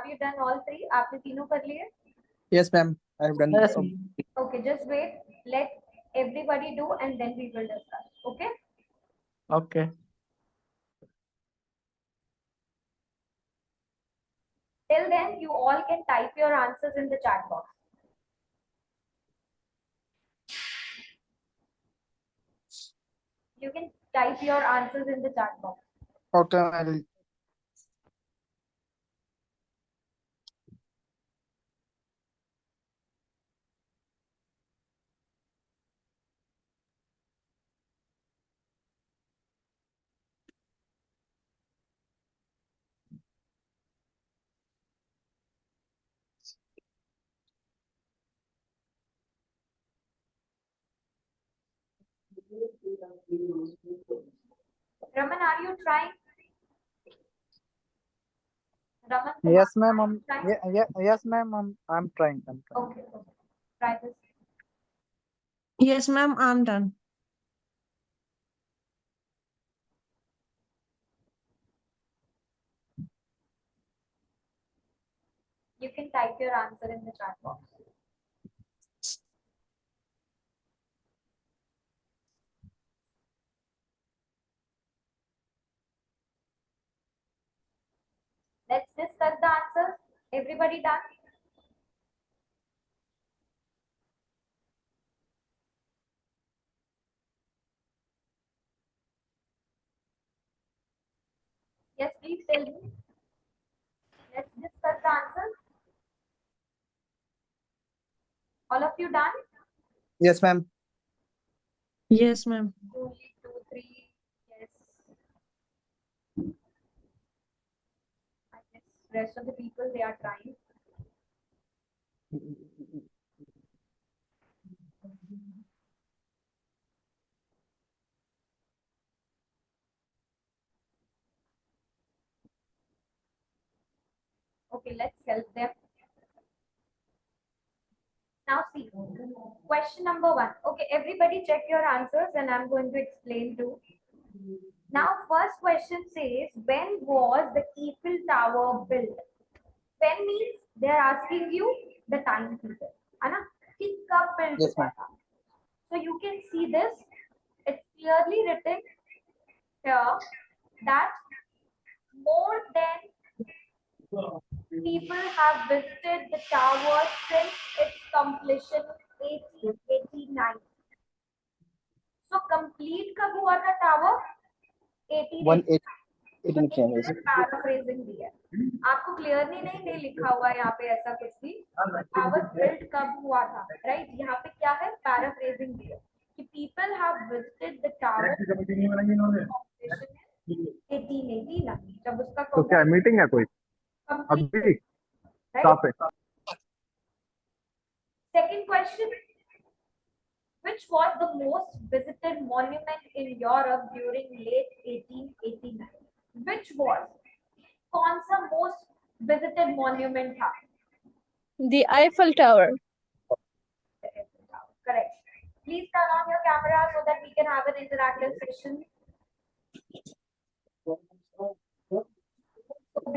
you done all three? आपने तीनों कर लिए? Yes, ma'am. I have done. Yes, Okay, just wait. Let everybody do, and then we will discuss. Okay? okay. Till then, you all can type your answers in the chat box. You can type your answers in the chat box. Okay, I'll Raman, are you trying? Raman, Yes, Kumar, ma'am. are you trying? Yes, ma'am. I'm trying. Okay, okay. Try this. Yes, ma'am, I'm done. You can type your answer in the chat box. Let's discuss the answers. Everybody done? Yes, please tell me. Let's discuss the answers. All of you done? Yes, ma'am. Yes, ma'am. 2, 2, 3. Yes. I guess rest of the people, they are trying. Okay, let's help them. Now see, question number 1. Okay, everybody check your answers and I'm going to explain too. Now, first question says, when was the Eiffel Tower built? When means they're asking you the time period. Ana? कि कब built Yes, हुआ ma'am. था? So you can see this. It's clearly written here that more than people have visited the tower since its completion in 1889. So complete कब हुआ था tower? 18 channels. Paraphrasing दी है आपको clearly नहीं लिखा हुआ है यहाँ पे ऐसा कुछ भी टावर बिल्ट कब हुआ था राइट यहाँ पे क्या है पैराफ्रेजिंग दी है कि people have visited the tower 1889 जब उसका तो क्या मीटिंग है कोई अभी कहाँ पे? Second question which was the most visited monument in Europe during late 1889 which was कौन सा most visited monument था The Eiffel Tower. correct please turn on your camera so that we can have an interactive session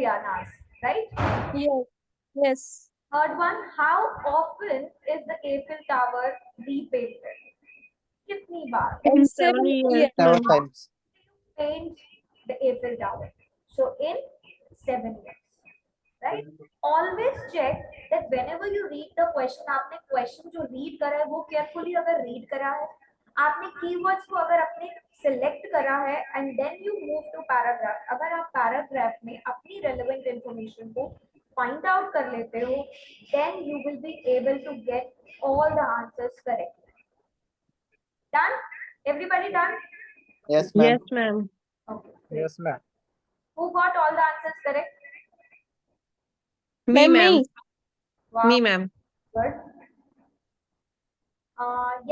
Bianas, right Yes. Yes. third one how often is the Eiffel Tower repainted कितनी बार In 7 7 years, years. Several ma'am. times. paint the Eiffel Tower so in 7 years right always check that whenever you read the question आपने question जो read करा है वो carefully अगर read करा है आपने keywords को अगर अपने select करा है and then you move to paragraph अगर आप paragraph में अपनी relevant information को find out कर लेते हो then you will be able to get all the answers correct done everybody done Yes, ma'am. Yes, ma'am. okay great. Yes, ma'am. Who got all the answers correct Me, Ma'am, ma'am. wow Me, ma'am. good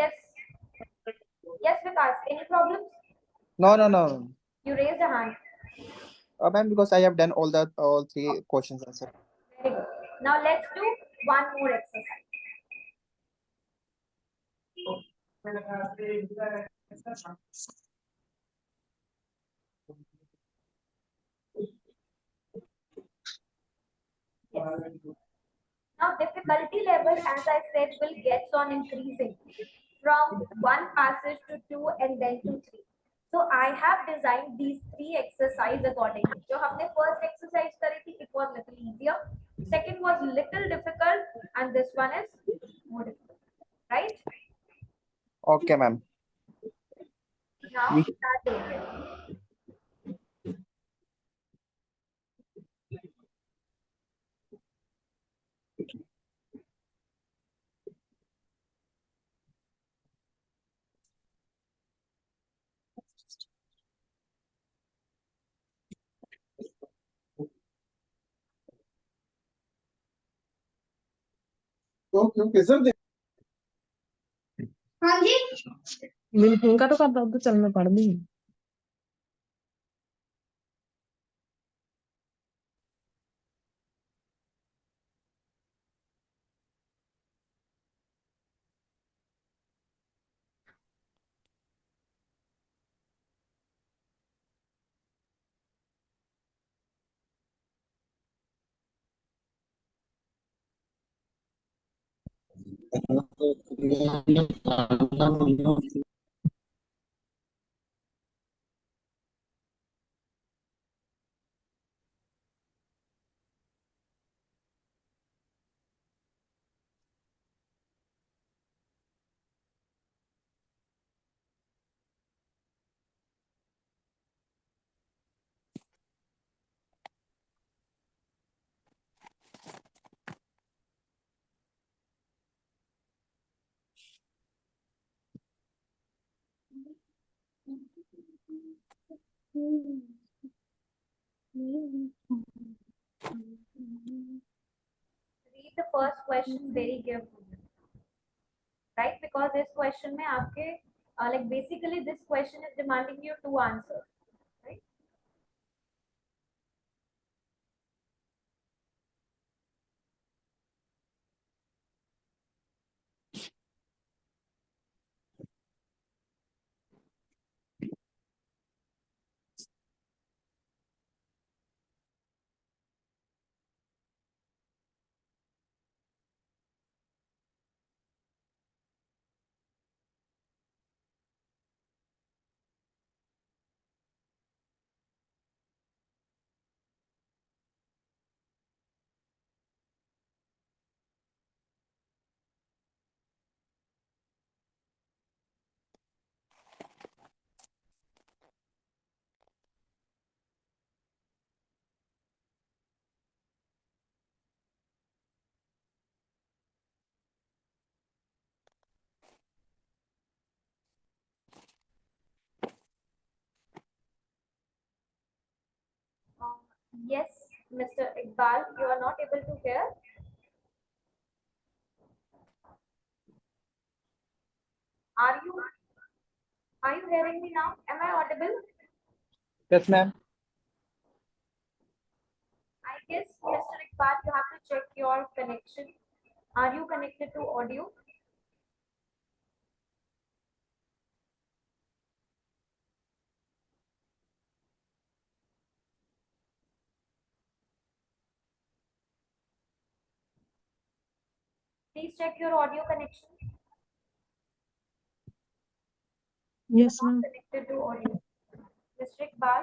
yes yes Vikas any problems No, no, no. you raised a hand Ma'am, because I have done all three questions answer. Very good. Now let's do one more exercise. Yes. Now difficulty level, as I said, will get on increasing from one passage to two and then to three. So I have designed these three exercises accordingly. So हमने first exercise करी थी, it was little easier. Second was little difficult, and this one is more difficult, right? Okay, ma'am. Now We- start doing it. Okay sir ਮੈਨੂੰ phone ਕਾਟੋ ਕਰਦਾ ਉਧਰ ਚੱਲ ਮੈਂ ਪੜ੍ਹਦੀ ਹਾਂ Read the first question very carefully, right? Because this question में आपके like basically this question is demanding you two answers, right? Yes, Mr. Iqbal, you are not able to hear. Are you hearing me now? Am I audible? Yes, ma'am. I guess, Mr. Iqbal, you have to check your connection. Are you connected to audio? Please check your audio connection. yes Not ma'am connected to audio. Mr. Iqbal.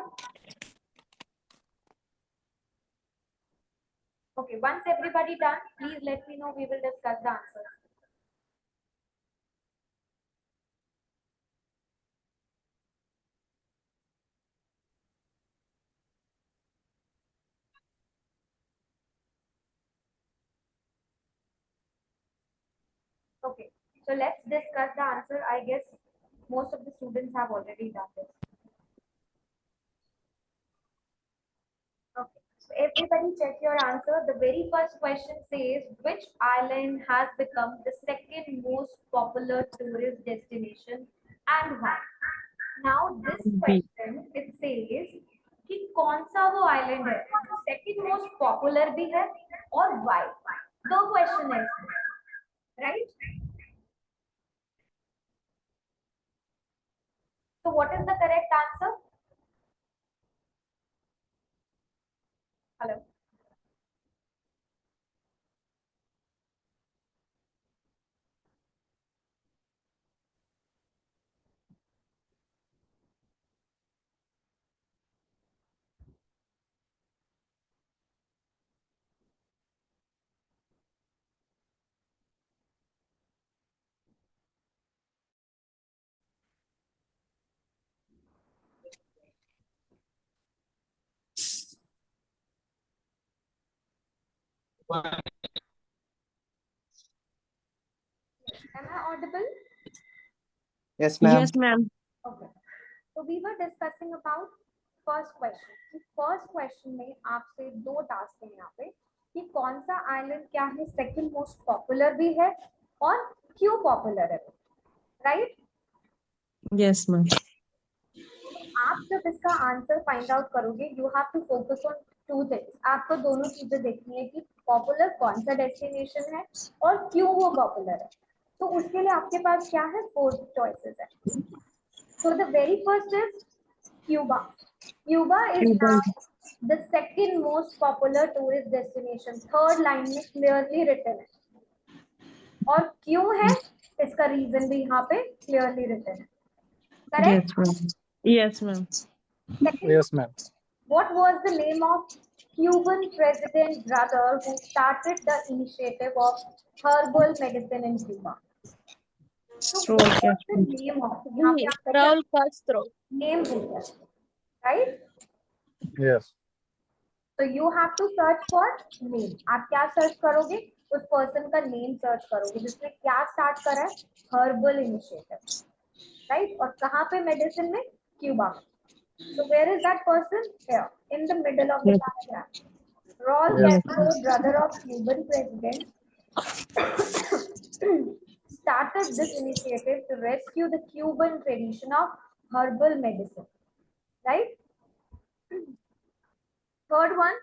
Okay, once everybody done, please let me know. We will discuss the answer. Okay, so let's discuss the answer. I guess most of the students have already done this. Okay, so everybody check your answer. The very first question says, which island has become the second most popular tourist destination and why? Now this B. question, it says कि कौन सा वो island है second most popular भी है और why. दो question है, right? So what is the correct answer? Hello. Am I audible? Yes, ma'am. Yes, ma'am. Okay. So we were discussing about first question. कि first question में आपसे दो टास्क हैं यहाँ पे कि कौन सा आइलैंड क्या है सेकंड मोस्ट पॉपुलर भी है और क्यों पॉपुलर है, राइट? Yes, ma'am. आप जब इसका आंसर फाइंड आउट करोगे you have to focus on two things. आपको दोनों चीजें देखनी है कि पॉपुलर कौन सा डेस्टिनेशन है और क्यों वो पॉपुलर है. तो उसके लिए आपके पास क्या है, 4 चॉइसेस है. So the very first is Cuba. Cuba is now the second most popular tourist destination. Third line में clearly written है. और क्यों है इसका रीजन भी यहाँ पे clearly written है. Correct? Yes, ma'am. Yes, ma'am. Second, Yes, ma'am. what was the name of Cuban president brother who started the initiative of herbal medicine in Cuba? So So, what was yes, the ma'am. name of? यहाँ पे आपका क्या Raul Castro. name पूछा है, right? Yes. So you have to search for name. आप क्या search करोगे, उस पर्सन का नेम सर्च करोगे जिसने क्या स्टार्ट करा है, हर्बल इनिशिएटिव, राइट? और कहाँ पे मेडिसिन में, क्यूबा में. So where is that person? Here, in the middle of the Yes. paragraph. Raul Yes. Castro, brother of Cuban president, started this initiative to rescue the Cuban tradition of herbal medicine, right? Third one,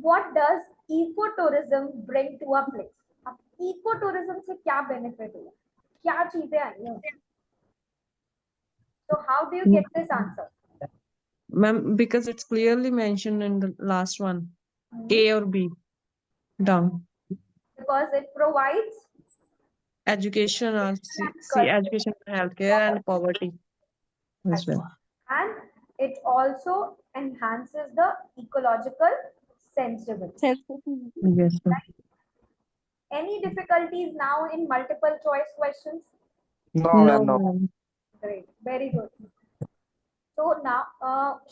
what does ecotourism bring to a place? अब ecotourism से क्या benefit हुआ, क्या चीजें आई हैं उससे? So how do you get this answer? Ma'am, because it's clearly mentioned in the last one, A or B, down. Because it provides Education or see education, healthcare, and poverty as well. and it also enhances the ecological sensibility. Yes, ma'am. Any difficulties now in multiple choice questions? No, No, ma'am, no. ma'am. Great, very good. So now,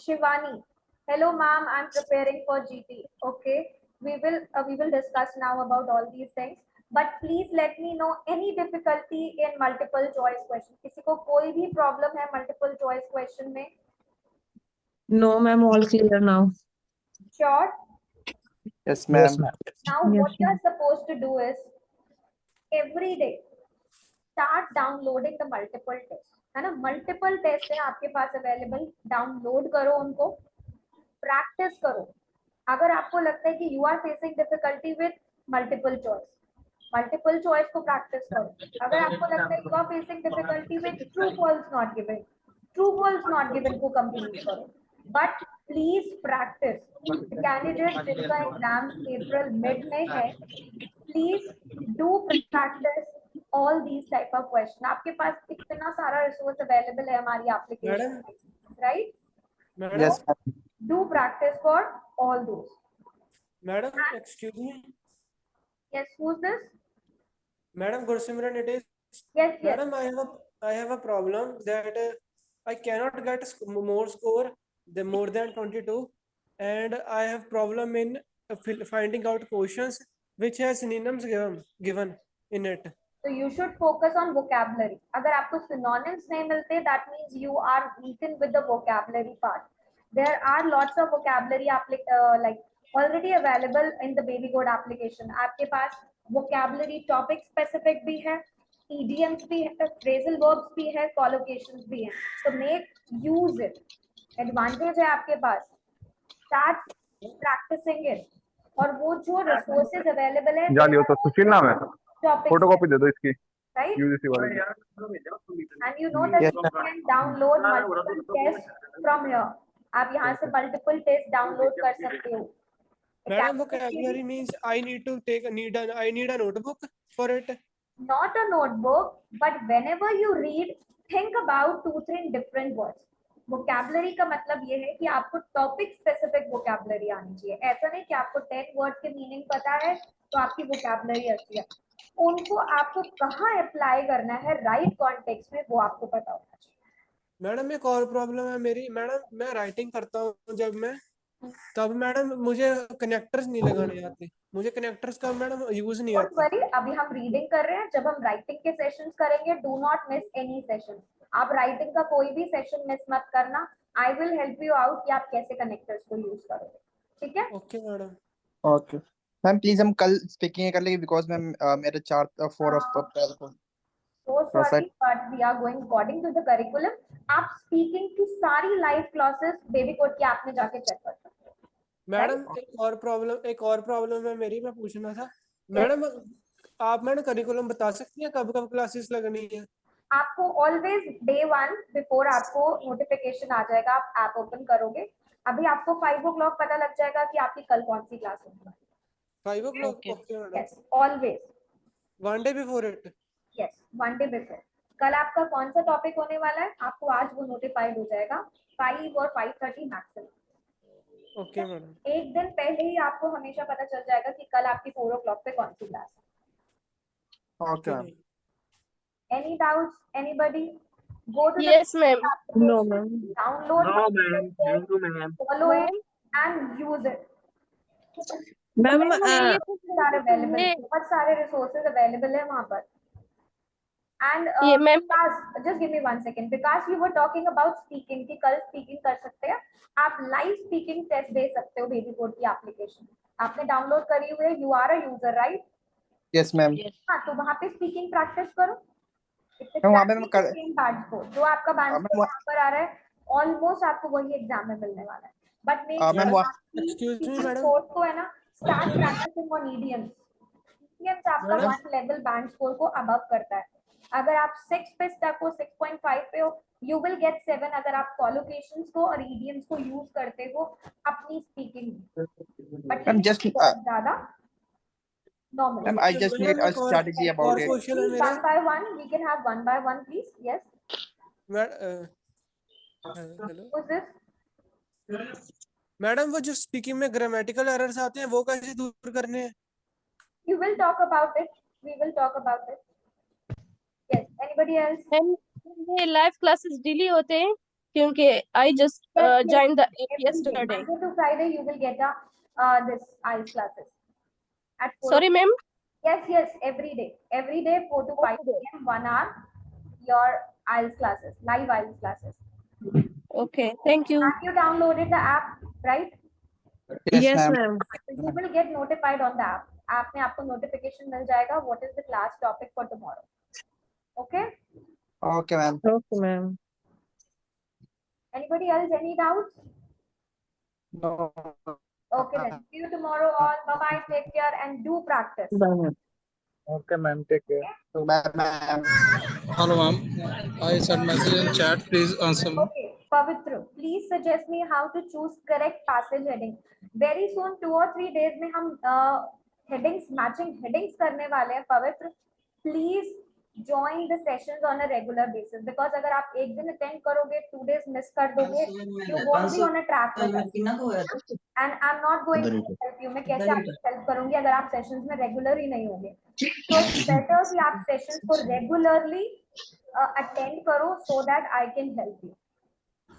Shivani, hello, ma'am. I'm preparing for GT. Okay, we will discuss now about all these things. But please let me know any difficulty in multiple choice question. किसी को कोई भी problem है multiple choice question में? No, ma'am. All clear now. Sure. Yes, Yes, ma'am. ma'am. Now Yes, what you are supposed to do is every day start downloading the multiple tests. है ना, multiple tests है आपके पास available, download करो उनको, practice करो. अगर आपको लगता है कि you are facing difficulty with multiple choice को practice करो. अगर आपको लगता है you are facing difficulty with true false not given को complete करो. But please practice. The candidates जिनका exam April mid में है, please do practice all these type of question. आपके पास इतना सारा resource available है हमारी application में, right? Yes, ma'am. Do practice for all those. Madam, excuse me. Yes, who's this? Madam Gursimran, it is. Yes, yes. Madam, I have a problem that I cannot get more score the more than 22, and I have problem in finding out questions which has synonyms given in it. So you should focus on vocabulary. अगर आपको synonyms नहीं मिलते, that means you are weakened with the vocabulary part. There are lots of vocabulary like already available in the Baby Code application. आपके पास vocabulary topic specific भी है, idioms भी है, phrasal verbs भी है, collocations भी है. So make use it. Advantage है आपके पास. start practicing it. और वो जो resources available है, जालियो तो सुशील नाम है, topics, फोटोकॉपी दे दो इसकी right? यूजीसी वाले की। And you know that Yes, you can download multiple tests from here. आप यहाँ से multiple tests download कर सकते हो. Madam, Academic vocabulary means I need to take I need a notebook for it. not a notebook, but whenever you read, think about 2-3 different words. Vocabulary का मतलब ये है कि आपको topic specific vocabulary आनी चाहिए. ऐसा नहीं कि आपको 10 words के meaning पता है तो आपकी vocabulary अच्छी है. उनको आपको कहाँ apply करना है right context में वो आपको पता होना चाहिए. मैडम एक और प्रॉब्लम है मेरी, मैडम मैं राइटिंग करता हूँ जब मैं, तब मैडम मुझे कनेक्टर्स नहीं लगाने आते, मुझे कनेक्टर्स का मैडम यूज नहीं Don't आता। worry, अभी हम रीडिंग कर रहे हैं, जब हम राइटिंग के सेशंस करेंगे do not miss any session. आप राइटिंग का कोई भी सेशन मिस मत करना. I will help you out कि आप कैसे कनेक्टर्स को यूज करोगे. ठीक है? Okay madam. Okay ma'am, please हम कल स्पीकिंग कर लेंगे बिकॉज मैम मेरे 4 ऑफ अप्रैल को So sorry, but we are going according to the curriculum. आप स्पीकिंग की सारी लाइव क्लासेस बेबी कोड की आपने जाके चेक कर सकते हो. मैडम एक और प्रॉब्लम है मेरी, मैं पूछना था मैडम, आप मैडम करिकुलम बता सकती हैं कब कब क्लासेस लगनी है? आपको ऑलवेज डे 1 बिफोर आपको नोटिफिकेशन आ जाएगा, आप ऐप ओपन करोगे. अभी आपको 5 o'clock पता लग जाएगा कि आपकी कल कौन सी क्लास होगी. 5 o'clock? Okay madam. Yes, always. One day before it? Yes, 1 day before. कल आपका कौन सा टॉपिक होने वाला है आपको आज वो नोटिफाइड हो जाएगा 5 और 5:30 मैक्सिमम. Okay madam. एक दिन पहले ही आपको हमेशा पता चल जाएगा कि कल आपकी 4 o'clock पे कौन सी क्लास है. Okay ma'am. Any doubts? Anybody? Go to Yes, the ma'am. No, ma'am. download no ma'am, thank you ma'am. follow it and use it. Ma'am, ये सारे available, ये बहुत सारे resources available है वहाँ पर. And ये ma'am Vikas, just give me 1 second. Because you were talking about speaking कि कल speaking कर सकते हैं. आप live speaking test दे सकते हो बेबी कोड की application. आपने डाउनलोड करी हुई है. You are a user, right? Yes ma'am. हाँ, तो वहाँ पे स्पीकिंग प्रैक्टिस करो. मैम वहाँ पे मैं कर जो आपका बैंक मैम यहाँ पर आ रहा है ऑलमोस्ट आपको वही एग्जाम में मिलने वाला है. But ma'am Excuse me, madam. Course को है ना, start practicing on EDMs. EDMs आपका Madam. 1 लेवल बैंक स्कोर को अबव करता है. अगर आप 6 पे स्टक हो, 6.5 पे हो, यू विल गेट 7 अगर आप कॉलोकेशंस को और ईडीएम्स को यूज करते हो अपनी स्पीकिंग. बट मैम जस्ट ज्यादा normal. Ma'am I just need a strategy about it. Question है Please, मेरा 1 by 1 we can have 1 by 1 please. Yes, hello who's this? Madam, वो जो स्पीकिंग में ग्रामेटिकल एरर्स आते हैं वो कैसे दूर करने हैं? You will talk about it. We will talk about it. Yes. Anybody else? Ma'am ये लाइव क्लासेस डिले होते हैं क्योंकि I just joined the app yesterday. Monday to Friday you will get a this IELTS classes at 4. Sorry, ma'am. Yes, every day 4 to 5 p.m. 1 hour your IELTS classes, live IELTS classes. Okay, thank you. Have you downloaded the app, right? yes, ma'am. ma'am. So you will get notified on the app. App में आपको notification मिल जाएगा what is the class topic for tomorrow. Okay? Okay ma'am. Okay, ma'am. Anybody else? Any doubts? No. Okay then. See you tomorrow all. Bye bye. Take care and do practice. Bye, ma'am. Okay ma'am, take care. Ma'am Hello, ma'am. I sent message in chat. Please answer me. Okay, Pavitra, please suggest me how to choose correct passage heading. Very soon 2 or 3 days में हम headings matching headings करने वाले हैं. पवित्र, please join the sessions on a regular basis because अगर आप एक दिन attend करोगे 2 days miss कर दोगे, you won't be on a track with us. And I'm not going to help you. मैं कैसे आपकी help करूंगी अगर आप sessions में regular ही नहीं होगे. So it's better कि आप sessions को regularly attend करो so that I can help you.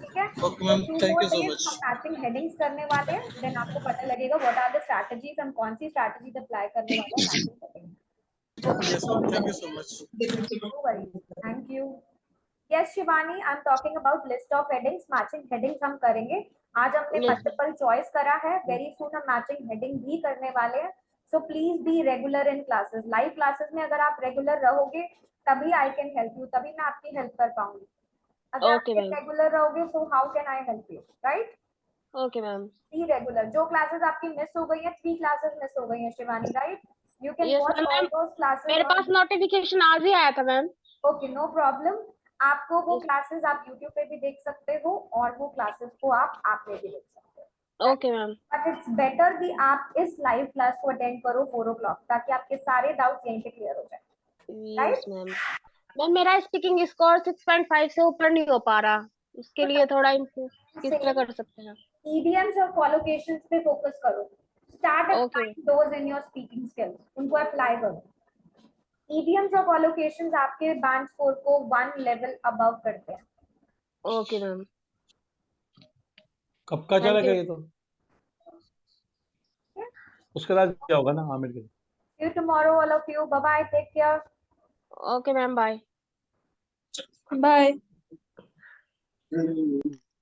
ठीक है? Okay, ma'am. Thank you so much. हम मैचिंग हेडिंग्स करने वाले हैं, देन आपको पता लगेगा व्हाट आर द स्ट्रैटेजीज, हम कौन सी स्ट्रैटेजीज अप्लाई करने वाले हैं मैचिंग करेंगे. Yes, ma'am. Thank you so much. No worries. Thank you. Yes, Shivani, I'm talking about list of headings. Matching headings हम करेंगे. आज हमने मल्टीपल चॉइस करा है, वेरी सून हम मैचिंग हेडिंग भी करने वाले हैं. So please be regular in classes. Live classes में अगर आप रेगुलर रहोगे तभी आई कैन हेल्प यू, तभी मैं आपकी हेल्प कर पाऊंगी. अगर आप Okay, ma'am. रेगुलर रहोगे so how can I help you, right? Okay ma'am. 3 regular, जो क्लासेस आपकी मिस हो गई है, 3 क्लासेस मिस हो गई हैं Shivani, right? You can Yes, watch ma'am. All those classes. मेरे पास नोटिफिकेशन आज ही आया था मैम। Okay, no problem. आपको वो Yes. क्लासेस आप YouTube पे भी देख सकते हो और वो क्लासेस को आप में भी देख सकते हो। Okay ma'am. But it's better कि आप इस लाइव क्लास को अटेंड करो 4 o'clock, ताकि आपके सारे डाउट्स यहीं पे क्लियर हो जाए। Yes ma'am. मैम मेरा स्पीकिंग स्कोर 6.5 से ऊपर नहीं हो पा रहा, उसके लिए थोड़ा इम्प्रूव किस तरह कर सकते हैं? ईडीएम्स और कॉलोकेशंस पे फोकस करो। Start Okay. Applying those in your speaking skills, उनको अप्लाई करो। ईडीएम्स और कॉलोकेशंस आपके बैंड स्कोर को 1 लेवल अबव करते हैं। Okay ma'am. कब का चला Thank you. गया ये तो? उसके बाद क्या होगा ना आमिर के? See you tomorrow, all of you. Bye bye. Take care. Okay ma'am, bye. Bye.